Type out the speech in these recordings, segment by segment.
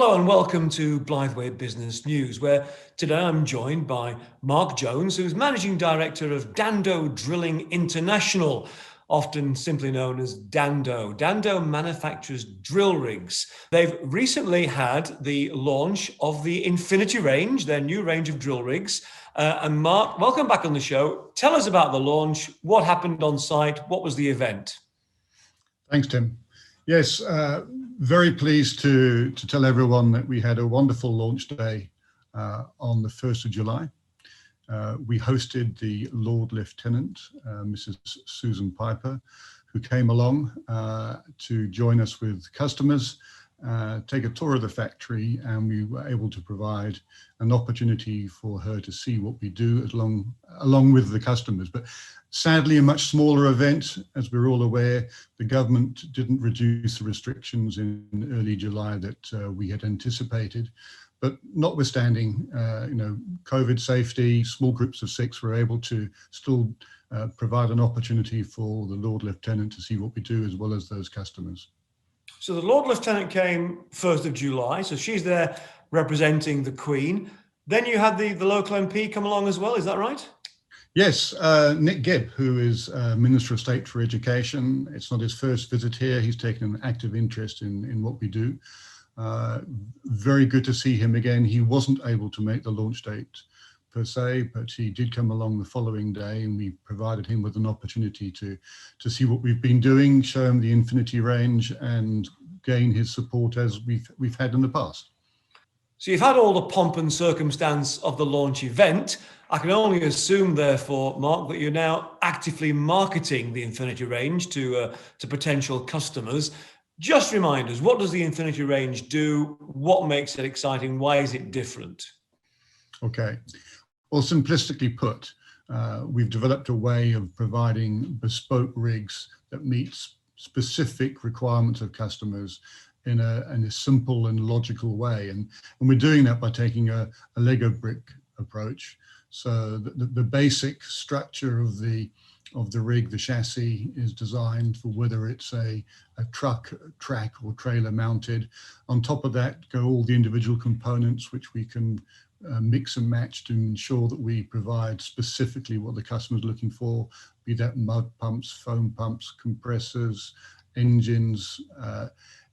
Hello and welcome to Blytheway Business News, where today I'm joined by Mark Jones, who's Managing Director of Dando Drilling International, often simply known as Dando. Dando manufactures drill rigs. They've recently had the launch of the Infinity range, their new range of drill rigs. And Mark, welcome back on the show. Tell us about the launch, what happened on site, what was the event? Thanks, Tim. Yes, very pleased to tell everyone that we had a wonderful launch day on the 1st of July. We hosted the Lord Lieutenant, Mrs. Susan Piper, who came along to join us with customers, take a tour of the factory, and we were able to provide an opportunity for her to see what we do along with the customers. But sadly, a much smaller event. As we're all aware, the government didn't reduce the restrictions in early July that we had anticipated. But notwithstanding, COVID safety, small groups of 6 were able to still provide an opportunity for the Lord Lieutenant to see what we do, as well as those customers. So the Lord Lieutenant came 1st of July, so she's there representing the Queen. Then you had the local MP come along as well, is that right? Yes, Nick Gibb, who is Minister of State for Education. It's not his first visit here. He's taken an active interest in what we do. Very good to see him again. He wasn't able to make the launch date per se, but he did come along the following day, and we provided him with an opportunity to see what we've been doing, show him the Infinity range, and gain his support as we've had in the past. So you've had all the pomp and circumstance of the launch event. I can only assume, therefore, Mark, that you're now actively marketing the Infinity range to potential customers. Just remind us, what does the Infinity range do? What makes it exciting? Why is it different? Okay. Well, simplistically put, we've developed a way of providing bespoke rigs that meet specific requirements of customers in a simple and logical way. And we're doing that by taking a Lego brick approach. So the basic structure of the rig, the chassis, is designed for whether it's a truck, track, or trailer mounted. On top of that go all the individual components, which we can mix and match to ensure that we provide specifically what the customer is looking for, be that mud pumps, foam pumps, compressors, engines.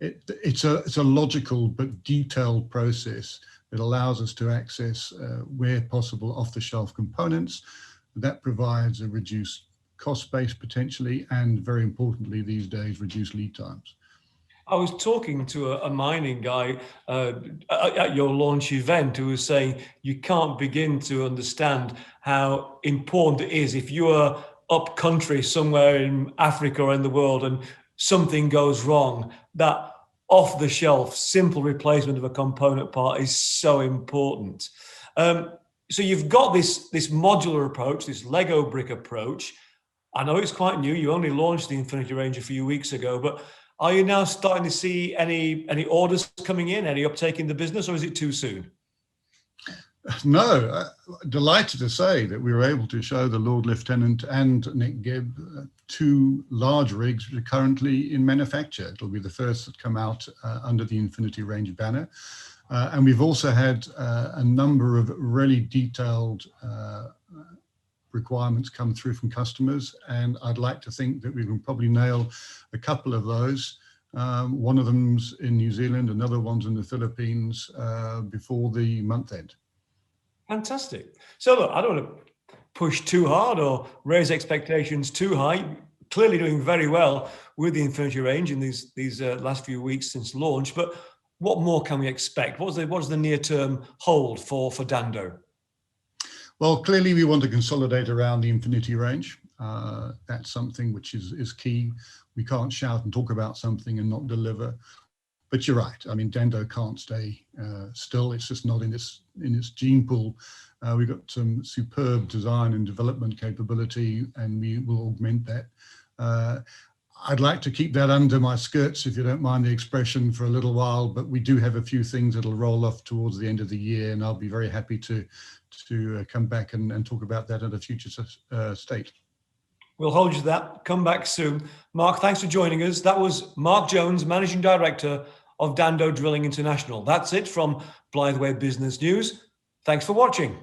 It's a logical but detailed process that allows us to access, where possible, off-the-shelf components. That provides a reduced cost base potentially, and very importantly these days, reduced lead times. I was talking to a mining guy at your launch event who was saying you can't begin to understand how important it is if you are up country somewhere in Africa or in the world and something goes wrong, that off-the-shelf simple replacement of a component part is so important. So you've got this modular approach, this Lego brick approach. I know it's quite new. You only launched the Infinity range a few weeks ago, but are you now starting to see any orders coming in, any uptake in the business, or is it too soon? No, delighted to say that we were able to show the Lord Lieutenant and Nick Gibb 2 large rigs which are currently in manufacture. It'll be the first that come out under the Infinity range banner. And we've also had a number of really detailed requirements come through from customers, and I'd like to think that we can probably nail a couple of those. One of them's in New Zealand, another one's in the Philippines, before the month end. Fantastic. So look, I don't want to push too hard or raise expectations too high. Clearly doing very well with the Infinity range in these last few weeks since launch, but what more can we expect? What does the near term hold for Dando? Well, clearly we want to consolidate around the Infinity range. That's something which is key. We can't shout and talk about something and not deliver. But you're right. I mean, Dando can't stay still. It's just not in its gene pool. We've got some superb design and development capability, and we will augment that. I'd like to keep that under my skirts, if you don't mind the expression, for a little while, but we do have a few things that'll roll off towards the end of the year, and I'll be very happy to come back and talk about that at a future state. We'll hold you to that. Come back soon. Mark, thanks for joining us. That was Mark Jones, Managing Director of Dando Drilling International. That's it from Blytheway Business News. Thanks for watching.